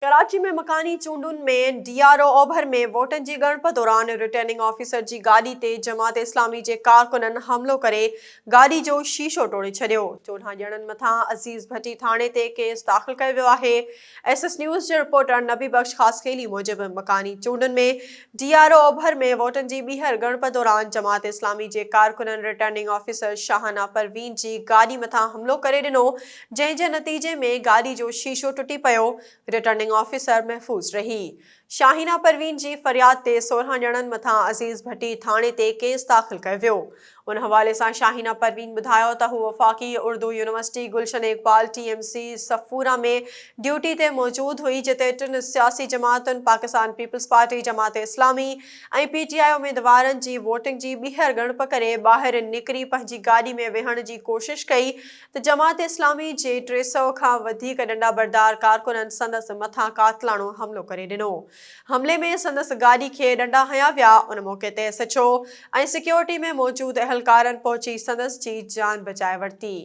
कराची में मकानी चूंडुनि में डीआरओ ओभर में वोटनि जी ॻणप दौरान रिटर्निंग ऑफिसर जी गाॾी ते जमात इस्लामी जे कारकुननि हमलो करे गाॾी जो शीशो तोड़े छॾियो। 14 ॼणनि मथां अज़ीज़ भट्टी थाणे ते केस दाख़िल कयो वियो आहे। एसएस न्यूज़ जे रिपोर्टर नबी बख्श ख़ासखेली मूजिबि मकानी चूंडुनि में डीआरओ ओभर में वोटनि जी ॿीहर ॻणप दौरान जमात इस्लामी जे कारकुननि रिटर्निंग ऑफिसर शाहाना परवीन जी गाॾी मथां हमलो करे ॾिनो, जंहिं जे नतीजे में गाॾी जो शीशो टुटी पियो। रिटर्निंग ऑफिसर महफूज़ रही। शाहीना परवीन जी फरियाद ते 16 ॼणनि मथां अज़ीज़ भट्टी थाणे ते केस दाख़िल कयो वियो। उन हवाले सां शाहीना परवीन ॿुधायो त हू वफ़ाक़ी उर्दू यूनिवर्सिटी गुलशन इक़बाल टीएमसी सफ़ूरा में ड्यूटी ते मौजूद हुई, जिते 3 सियासी जमातुनि पाकिस्तान पीपल्स पार्टी, जमात इस्लामी ऐं पीटीआई उम्मीदवारनि जी वोटिंग जी ॿीहर ॻणप करे ॿाहिरि निकिरी पंहिंजी गाॾी में वेहण जी कोशिश कई त जमात इस्लामी जे 300 खां वधीक ॾंडा बरदार कारकुननि संदसि मथां कातिलाणो हमलो करे ॾिनो। हमले में संदसि गाॾी खे ॾंडा हंया विया। उन मौक़े ते एसएचओ ऐं सिक्योरिटी में मौजूद अहलकारनि पहुची संदसि जी जान बचाए वरिती।